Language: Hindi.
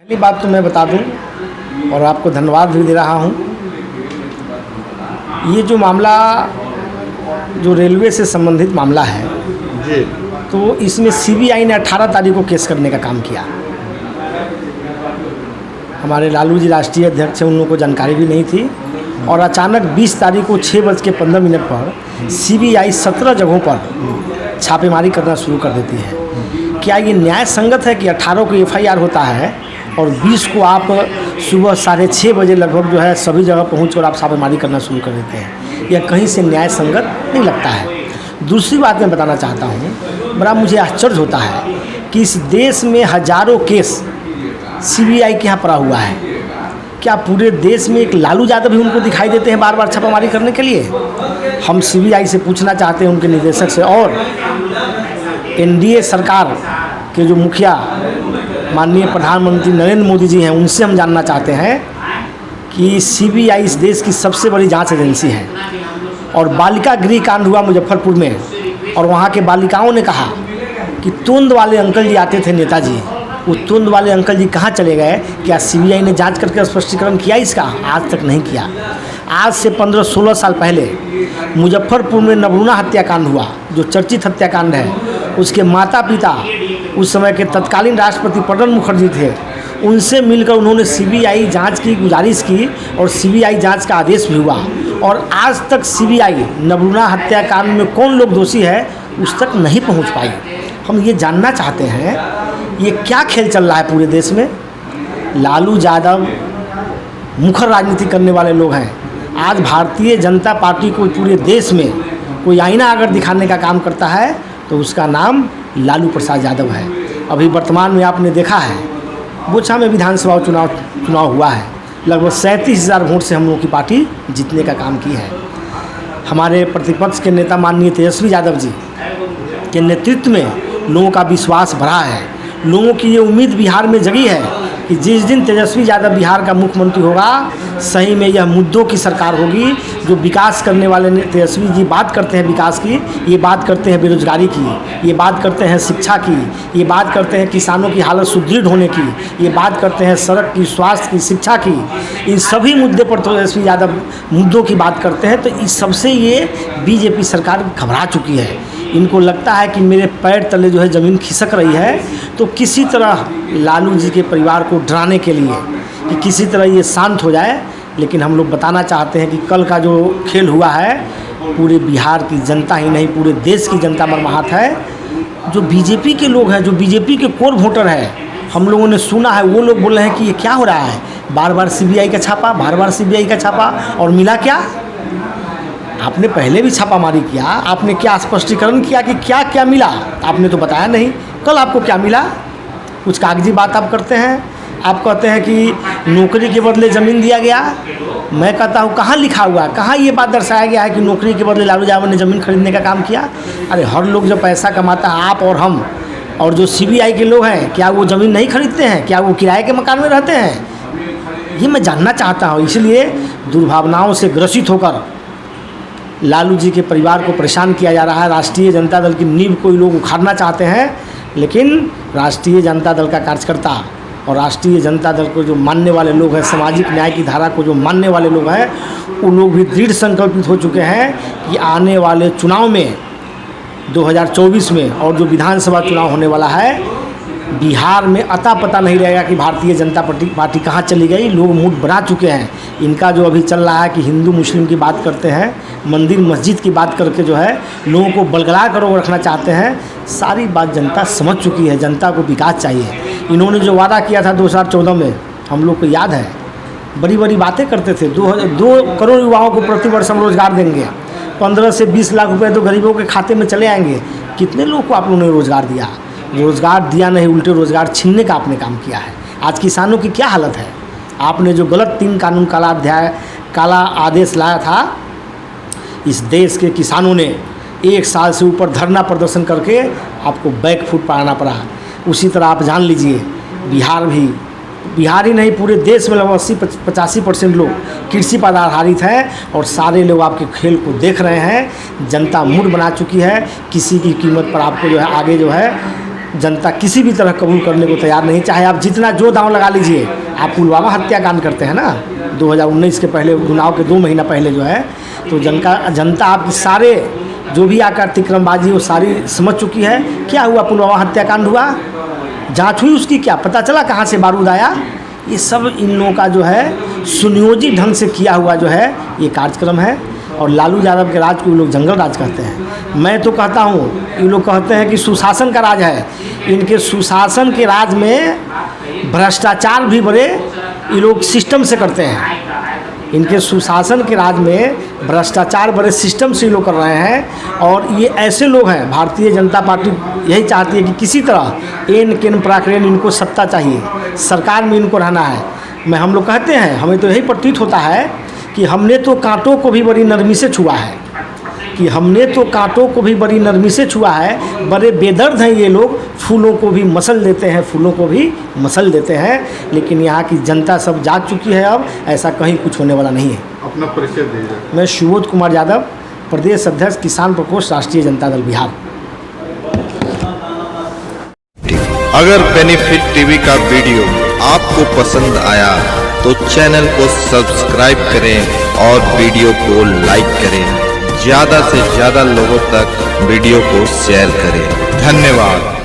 पहली बात तो मैं बता दूं और आपको धन्यवाद भी दे रहा हूं। ये जो मामला जो रेलवे से संबंधित मामला है जी। तो इसमें सीबीआई ने 18 तारीख को केस करने का काम किया। हमारे लालू जी राष्ट्रीय अध्यक्ष हैं, उन लोगों को जानकारी भी नहीं थी और अचानक 20 तारीख को 6:15 पर सीबीआई 17 जगहों पर छापेमारी करना शुरू कर देती है। क्या ये न्याय संगत है कि 18 को एफआईआर होता है और 20 को आप सुबह 6:30 बजे लगभग जो है सभी जगह पहुंचकर आप छापेमारी करना शुरू कर देते हैं? यह कहीं से न्याय संगत नहीं लगता है। दूसरी बात मैं बताना चाहता हूँ, बड़ा मुझे आश्चर्य होता है कि इस देश में हजारों केस सीबीआई के यहाँ पड़ा हुआ है। क्या पूरे देश में एक लालू यादव भी उनको दिखाई देते हैं बार बार छापामारी करने के लिए? हम सीबीआई से पूछना चाहते हैं, उनके निदेशक से और एनडीए सरकार के जो मुखिया माननीय प्रधानमंत्री नरेंद्र मोदी जी हैं, उनसे हम जानना चाहते हैं कि सीबीआई इस देश की सबसे बड़ी जांच एजेंसी है और बालिका गृह कांड हुआ मुजफ्फरपुर में और वहाँ के बालिकाओं ने कहा कि तोंद वाले अंकल जी आते थे नेताजी, वो तोंद वाले अंकल जी कहाँ चले गए? क्या सीबीआई ने जांच करके स्पष्टीकरण किया इसका? आज तक नहीं किया। आज से 15-16 साल पहले मुजफ्फरपुर में नवरूणा हत्याकांड हुआ, जो चर्चित हत्याकांड है। उसके माता पिता उस समय के तत्कालीन राष्ट्रपति प्रणब मुखर्जी थे, उनसे मिलकर उन्होंने सीबीआई जांच की गुजारिश की और सीबीआई जांच का आदेश भी हुआ और आज तक सीबीआई नवरूणा हत्याकांड में कौन लोग दोषी है उस तक नहीं पहुंच पाई। हम ये जानना चाहते हैं ये क्या खेल चल रहा है पूरे देश में? लालू यादव मुखर राजनीति करने वाले लोग हैं। आज भारतीय जनता पार्टी को पूरे देश में कोई आईना अगर दिखाने का काम करता है तो उसका नाम लालू प्रसाद यादव है। अभी वर्तमान में आपने देखा है बोछा में विधानसभा चुनाव हुआ है, लगभग 37,000 वोट से हम लोगों की पार्टी जीतने का काम की है। हमारे प्रतिपक्ष के नेता माननीय तेजस्वी यादव जी के नेतृत्व में लोगों का विश्वास बढ़ा है। लोगों की ये उम्मीद बिहार में जगी है कि जिस दिन तेजस्वी यादव बिहार का मुख्यमंत्री होगा, सही में यह मुद्दों की सरकार होगी। जो विकास करने वाले तेजस्वी जी बात करते हैं विकास की, ये बात करते हैं बेरोजगारी की, ये बात करते हैं शिक्षा की, ये बात करते हैं किसानों की हालत सुदृढ़ होने की, ये बात करते हैं सड़क की, स्वास्थ्य की, शिक्षा की। इन सभी मुद्दे पर तेजस्वी यादव मुद्दों की बात करते हैं। तो इस सबसे ये बीजेपी सरकार घबरा चुकी है। इनको लगता है कि मेरे पैर तले जो है ज़मीन खिसक रही है, तो किसी तरह लालू जी के परिवार को डराने के लिए कि किसी तरह ये शांत हो जाए। लेकिन हम लोग बताना चाहते हैं कि कल का जो खेल हुआ है, पूरे बिहार की जनता ही नहीं पूरे देश की जनता मर्माहत है। जो बीजेपी के लोग हैं, जो बीजेपी के कोर वोटर हैं, हम लोगों ने सुना है, वो लोग बोल रहे हैं कि ये क्या हो रहा है, बार बार सीबीआई का छापा, बार बार सीबीआई का छापा, और मिला क्या? आपने पहले भी छापामारी किया, आपने क्या स्पष्टीकरण किया कि क्या क्या मिला? आपने तो बताया नहीं। कल आपको क्या मिला? कुछ कागजी बात आप करते हैं। आप कहते हैं कि नौकरी के बदले ज़मीन दिया गया। मैं कहता हूँ कहाँ लिखा हुआ है, कहाँ ये बात दर्शाया गया है कि नौकरी के बदले लालू यादव ने ज़मीन खरीदने का काम किया? अरे हर लोग जो पैसा कमाता है, आप और हम और जो सीबीआई के लोग हैं, क्या वो ज़मीन नहीं खरीदते हैं? क्या वो किराए के मकान में रहते हैं? ये मैं जानना चाहता हूँ। इसलिए दुर्भावनाओं से ग्रसित होकर लालू जी के परिवार को परेशान किया जा रहा है। राष्ट्रीय जनता दल की नींव कोई लोग उखाड़ना चाहते हैं, लेकिन राष्ट्रीय जनता दल का कार्यकर्ता और राष्ट्रीय जनता दल को जो मानने वाले लोग हैं, सामाजिक न्याय की धारा को जो मानने वाले लोग हैं, वो लोग भी दृढ़ संकल्पित हो चुके हैं कि आने वाले चुनाव में 2024 में और जो विधानसभा चुनाव होने वाला है, बिहार में अता पता नहीं रहेगा कि भारतीय जनता पार्टी कहाँ चली गई। लोग मूड बना चुके हैं। इनका जो अभी चल रहा है कि हिंदू मुस्लिम की बात करते हैं, मंदिर मस्जिद की बात करके जो है लोगों को बलगला कर रखना चाहते हैं, सारी बात जनता समझ चुकी है। जनता को विकास चाहिए। इन्होंने जो वादा किया था 2014 में, हम लोग को याद है, बड़ी बड़ी बातें करते थे। 2 करोड़ युवाओं को प्रतिवर्ष हम रोज़गार देंगे, 15 से 20 लाख रुपये तो गरीबों के खाते में चले आएंगे। कितने लोग को आप लोगों ने रोज़गार दिया? रोज़गार दिया नहीं, उल्टे रोज़गार छीनने का आपने काम किया है। आज किसानों की क्या हालत है? आपने जो गलत 3 कानून काला आदेश लाया था, इस देश के किसानों ने 1 साल से ऊपर धरना प्रदर्शन करके आपको बैक फुट पाना पड़ा। उसी तरह आप जान लीजिए बिहार ही नहीं पूरे देश में लगभग 80-85% लोग कृषि पर आधारित हैं और सारे लोग आपके खेल को देख रहे हैं। जनता मूड बना चुकी है। किसी की कीमत पर आपको जो है आगे जो है जनता किसी भी तरह कबूल करने को तैयार नहीं, चाहे आप जितना जो दांव लगा लीजिए। आप पुलवामा हत्याकांड करते हैं ना 2019 के पहले, चुनाव के 2 महीना पहले जो है, तो जनता आपकी सारे जो भी आकर अतिक्रमबाजी वो सारी समझ चुकी है। क्या हुआ, पुलवामा हत्याकांड हुआ, जांच हुई उसकी, क्या पता चला कहाँ से बारूद आया। ये सब इन लोगों का जो है सुनियोजित ढंग से किया हुआ जो है ये कार्यक्रम है। और लालू यादव के राज को ये लोग जंगल राज कहते हैं। मैं तो कहता हूँ, ये लोग कहते हैं कि सुशासन का राज है। इनके सुशासन के राज में भ्रष्टाचार भी बड़े ये लोग सिस्टम से करते हैं। इनके सुशासन के राज में भ्रष्टाचार बड़े सिस्टम से ये लोग कर रहे हैं। और ये ऐसे लोग हैं, भारतीय जनता पार्टी यही चाहती है कि किसी तरह एन केन पराक्रम इनको सत्ता चाहिए, सरकार में इनको रहना है। हम लोग कहते हैं, हमें तो यही प्रतीत होता है कि हमने तो कांटों को भी बड़ी नरमी से छुआ है, कि हमने तो कांटों को भी बड़ी नरमी से छुआ है। बड़े बेदर्द हैं ये लोग, फूलों को भी मसल देते हैं, फूलों को भी मसल देते हैं। लेकिन यहाँ की जनता सब जाग चुकी है, अब ऐसा कहीं कुछ होने वाला नहीं है। अपना परिचय दीजिए। मैं सुबोध कुमार यादव, प्रदेश अध्यक्ष किसान प्रकोष्ठ राष्ट्रीय जनता दल बिहार। अगर बेनिफिट टीवी का वीडियो आपको पसंद आया तो चैनल को सब्सक्राइब करें और वीडियो को लाइक करें। ज़्यादा से ज़्यादा लोगों तक वीडियो को शेयर करें। धन्यवाद।